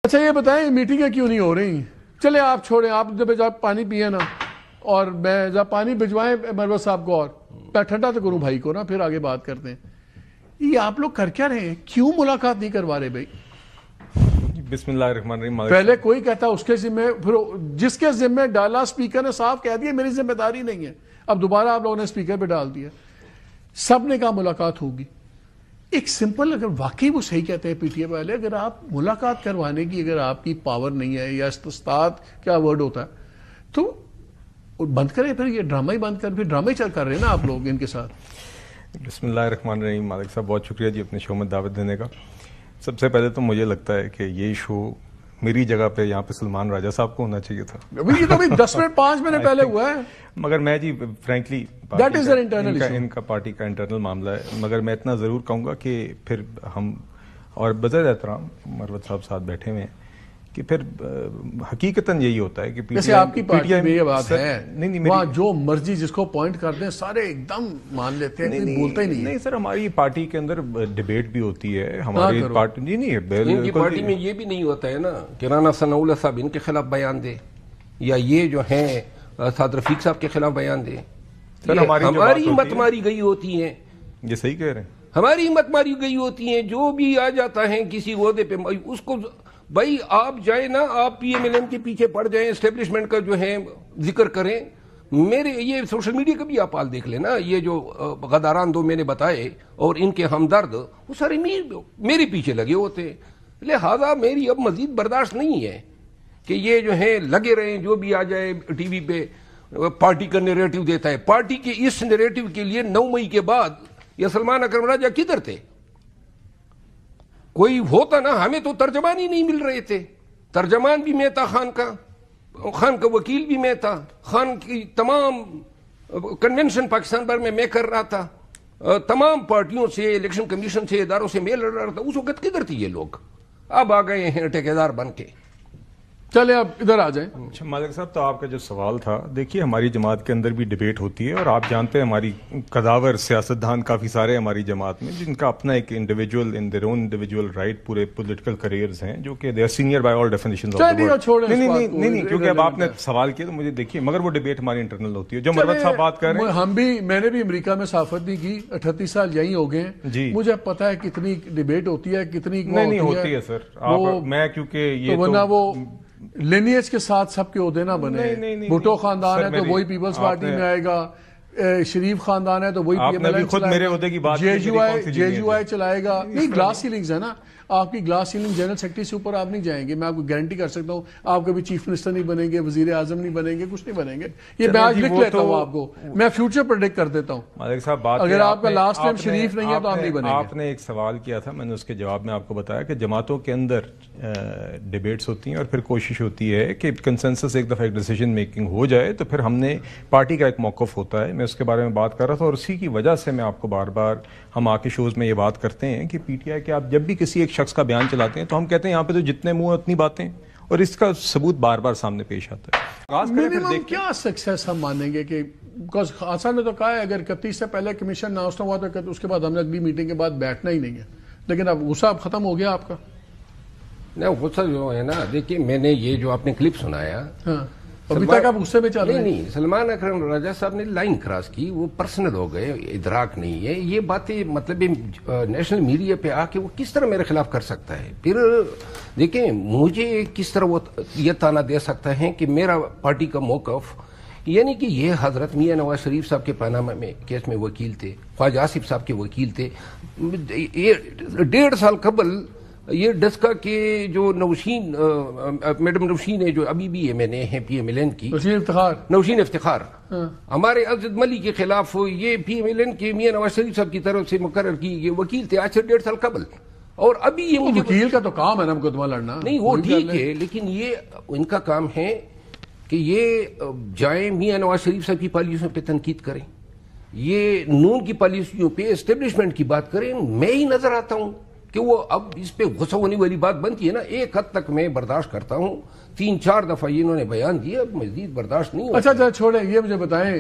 اچھا یہ بتائیں میٹنگیں کیوں نہیں ہو رہی؟ چلے آپ چھوڑیں، آپ جب پانی پیئے نا اور میں جب پانی بھجوائیں مروت صاحب کو اور میں ٹھنڈا تو کروں بھائی کو نا، پھر آگے بات کرتے ہیں. یہ آپ لوگ کر کیا رہے ہیں؟ کیوں ملاقات نہیں کروا رہے بھائی؟ بسم اللہ الرحمن الرحیم. پہلے کوئی کہتا اس کے ذمہ، پھر جس کے ذمہ ڈالا اسپیکر نے صاف کہہ دیا میری ذمہ داری نہیں ہے. اب دوبارہ آپ لوگوں نے اسپیکر پہ ڈال دیا. سب نے کہا ملاقات ہوگی. ایک سمپل، اگر واقعی وہ صحیح کہتے ہیں پی ٹی اے والے، اگر آپ ملاقات کروانے کی اگر آپ کی پاور نہیں ہے یا استطاعت کیا ورڈ ہوتا ہے تو بند کریں، پھر یہ ڈرامہ ہی بند کریں. پھر ڈرامہ ہی چل کر رہے ہیں نا آپ لوگ ان کے ساتھ. بسم اللہ الرحمن الرحیم. مالک صاحب بہت شکریہ جی اپنے شو میں دعوت دینے کا. سب سے پہلے تو مجھے لگتا ہے کہ یہ شو میری جگہ پہ یہاں پہ سلمان راجہ صاحب کو ہونا چاہیے تھا. یہ تو 10 منٹ 5 منٹ پہلے ہوا ہے. مگر میں جی فرینکلی ان کا پارٹی کا انٹرنل معاملہ ہے. مگر میں اتنا ضرور کہوں گا کہ پھر ہم اور بظاہر احترام مروت صاحب ساتھ بیٹھے ہوئے ہیں کہ پھر حقیقتاً یہی ہوتا ہے کہ جیسے آپ کی پارٹی میں یہ بات ہے وہاں جو مرضی جس کو پوائنٹ کر دیں سارے ایک دم مان لیتے ہیں، بولتا ہی نہیں. سر ہماری پارٹی کے اندر ڈیبیٹ بھی ہوتی ہے. ہماری پارٹی ان کی پارٹی میں یہ بھی نہیں ہوتا ہے نا کہ رانا ثناء اللہ صاحب ان کے خلاف بیان دے یا یہ جو ہیں سعد رفیق صاحب کے خلاف بیان دے. ہماری مت ماری گئی ہوتی ہیں. یہ صحیح کہہ رہے ہیں. ہماری مت ماری گئی ہوتی ہیں. جو بھی آ جاتا ہے کسی عہدے پہ اس کو بھائی آپ جائیں نا، آپ پی ایم ایل این کے پیچھے پڑ جائیں، اسٹیبلشمنٹ کا جو ہے ذکر کریں. میرے یہ سوشل میڈیا کا بھی آپ حال دیکھ لیں نا، یہ جو غداران دو میں نے بتائے اور ان کے ہمدرد وہ سارے میرے پیچھے لگے ہوتے ہیں. لہذا میری اب مزید برداشت نہیں ہے کہ یہ جو ہے لگے رہیں، جو بھی آ جائے ٹی وی پہ پارٹی کا نیریٹو دیتا ہے. پارٹی کے اس نیریٹو کے لیے 9 مئی کے بعد یہ سلمان اکرم راجہ کدھر تھے؟ کوئی ہوتا نا، ہمیں تو ترجمان ہی نہیں مل رہے تھے. ترجمان بھی میں تھا، خان کا وکیل بھی میں تھا، خان کی تمام کنونشن پاکستان بھر میں کر رہا تھا، تمام پارٹیوں سے، الیکشن کمیشن سے، اداروں سے میل رہا تھا. اس وقت کدھر تھے یہ لوگ؟ اب آ گئے ہیں ٹھیکیدار بن کے. چلے اب ادھر آ جائیں. اچھا مالک صاحب، تو آپ کا جو سوال تھا، دیکھیے ہماری جماعت کے اندر بھی ڈیبیٹ ہوتی ہے اور آپ جانتے ہیں ہماری قداور سیاستدان کافی سارے ہماری جماعت میں جن کا اپنا ایک individual in their own individual right پورے پولیٹیکل کریئرز ہیں جو کہ they are senior by all definitions of the word. نہیں کیونکہ اب آپ نے سوال کیا تو مجھے دیکھیے، مگر وہ ڈیبیٹ ہماری انٹرنل ہوتی ہے جو مروت صاحب بات کر رہے ہیں. میں نے بھی امریکہ میں صحافت نہیں کی، 38 سال یہیں ہو گئے ہیں. مجھے پتا ہے کتنی ڈیبیٹ ہوتی ہے، کتنی نہیں ہوتی ہے سر. میں کیونکہ یہ ورنہ وہ لینیج کے ساتھ سب کے عہدے نہ بنے. بھٹو خاندان ہے تو وہی پیپلز پارٹی میں آئے گا، شریف خاندان ہے تو وہی پی ایم ایل این چلائے گا، جے یو آئی چلائے گا. نہیں گلاس سیلنگز ہے نا، آپ کی گلاس سیلنگ جنرل سیکرٹری سے اوپر آپ نہیں جائیں گے. میں آپ کو گارنٹی کر سکتا ہوں آپ کبھی چیف منسٹر نہیں بنیں گے، وزیر اعظم نہیں بنیں گے، کچھ نہیں بنیں گے. یہ میں آج لکھ لیتا ہوں آپ کو، میں فیوچر پریڈکٹ کر دیتا ہوں. مالک صاحب بات اگر آپ کا لاسٹ ٹائم شریف نہیں ہے تو آپ نہیں بنیں گے. آپ نے ایک سوال کیا تھا، میں نے اس کے جواب میں آپ کو بتایا کہ جماعتوں کے اندر ڈیبیٹس ہوتی ہیں اور پھر کوشش ہوتی ہے کہ کنسنسس ایک دفعہ ایک ڈیسیجن میکنگ ہو جائے تو پھر ہم نے پارٹی کا ایک موقف ہوتا ہے. میں اس کے بارے میں بات کر رہا تھا اور اسی کی وجہ سے میں آپ کو بار بار ہم آ کے شوز میں یہ بات کرتے ہیں کہ پی ٹی آئی کے آپ جب بھی کسی ایک شخص کا بیان چلاتے ہیں تو ہم کہتے ہیں یہاں پہ تو جتنے منہ اتنی باتیں، اور اس کا ثبوت بار بار سامنے پیش آتا ہے. منیمم کیا سکسیس ہم مانیں گے کہ آسان نے تو کہا ہے اگر 31 سے پہلے کمیشن نہ ہوا تو اس کے بعد ہم نے اگلی میٹنگ کے بعد بیٹھنا ہی نہیں ہے. لیکن اب غصہ اب ختم ہو گیا آپ کا؟ نہیں غصہ جو ہے نا، دیکھیے میں نے یہ جو آپ نے کلپ سنایا، ابھی تک آپ غصے میں چل رہے ہیں. نہیں سلمان اکرم راجہ صاحب نے لائن کراس کی، وہ پرسنل ہو گئے، ادراک نہیں ہے. یہ باتیں مطلب نیشنل میڈیا پہ آ کے وہ کس طرح میرے خلاف کر سکتا ہے؟ پھر دیکھیں مجھے کس طرح وہ یہ تانا دے سکتا ہے کہ میرا پارٹی کا موقف، یعنی کہ یہ حضرت میاں نواز شریف صاحب کے پاناما میں کیس میں وکیل تھے، خواجہ آصف صاحب کے وکیل تھے. 1.5 سال قبل یہ ڈسکا کے جو نوشین میڈم نوشین ہے جو ابھی بھی ایم این اے ہیں پی ایم ایل این کی، نوشین افتخار، ہمارے اسد ملی کے خلاف یہ پی ایم ایل این کے میاں نواز شریف صاحب کی طرف سے مقرر کی یہ وکیل تھے آج سے 1.5 سال قبل. اور ابھی یہ وکیل کا تو کام ہے نا مقدمہ لڑنا. نہیں وہ ٹھیک ہے، لیکن یہ ان کا کام ہے کہ یہ جائیں میاں نواز شریف صاحب کی پالیسیوں پہ تنقید کریں، یہ نون کی پالیسیوں پہ اسٹیبلشمنٹ کی بات کریں. میں ہی نظر آتا ہوں کہ وہ اب اس پہ غصہ ہونے والی بات بنتی ہے نا. ایک حد تک میں برداشت کرتا ہوں، 3-4 دفعہ انہوں نے بیان دیا، اب مزید برداشت نہیں ہوتا. اچھا چھوڑیں، یہ مجھے بتائیں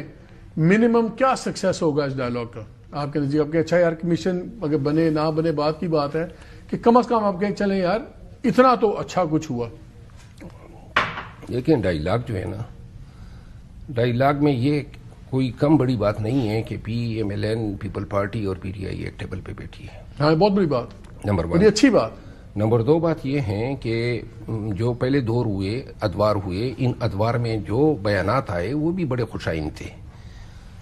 منیمم کیا سکسیس ہوگا اس ڈائلاگ کا آپ کے نزدیک؟ آپ کے اچھا یار کمیشن اگر بنے نہ بنے بات کی بات ہے کہ کم از کم آپ کہیں چلیں یار اتنا تو اچھا کچھ ہوا. لیکن ڈائیلاگ جو ہے نا، ڈائیلاگ میں یہ کوئی کم بڑی بات نہیں ہے کہ P M L N people party اور پی ٹی آئی ایک ٹیبل پہ بیٹھی ہے. ہاں بہت بڑی بات، نمبر بڑی 1. اچھی بات. نمبر 2 بات یہ ہے کہ جو پہلے دور ہوئے، ادوار ہوئے، ان ادوار میں جو بیانات آئے وہ بھی بڑے خوشائن تھے.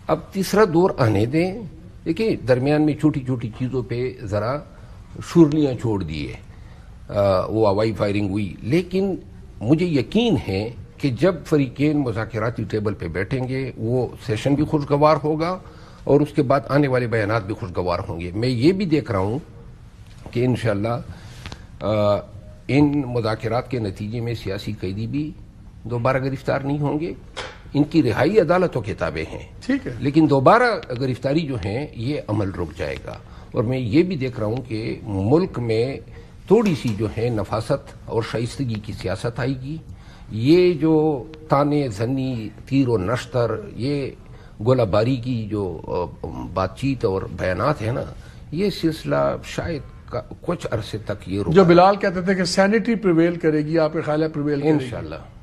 اب تیسرا دور آنے دیں. دیکھیں درمیان میں چھوٹی چھوٹی چیزوں پہ ذرا شورلیاں چھوڑ دیے، وہ ہوائی فائرنگ ہوئی، لیکن مجھے یقین ہے کہ جب فریقین مذاکراتی ٹیبل پہ بیٹھیں گے وہ سیشن بھی خوشگوار ہوگا اور اس کے بعد آنے والے بیانات بھی خوشگوار ہوں گے. میں یہ بھی دیکھ رہا ہوں کہ انشاءاللہ ان مذاکرات کے نتیجے میں سیاسی قیدی بھی دوبارہ گرفتار نہیں ہوں گے. ان کی رہائی عدالت و کتابیں ہیں، ٹھیک ہے، لیکن دوبارہ گرفتاری جو ہیں یہ عمل رک جائے گا. اور میں یہ بھی دیکھ رہا ہوں کہ ملک میں تھوڑی سی جو ہے نفاست اور شائستگی کی سیاست آئے گی. یہ جو تانے زنی، تیر و نشتر، یہ گولہ باری کی جو بات چیت اور بیانات ہے نا، یہ سلسلہ شاید کچھ عرصے تک یہ جو بلال کہتے تھے کہ سینٹی پریویل کرے گی، آپ کا خیال ہے پریویل کرے گی؟ انشاءاللہ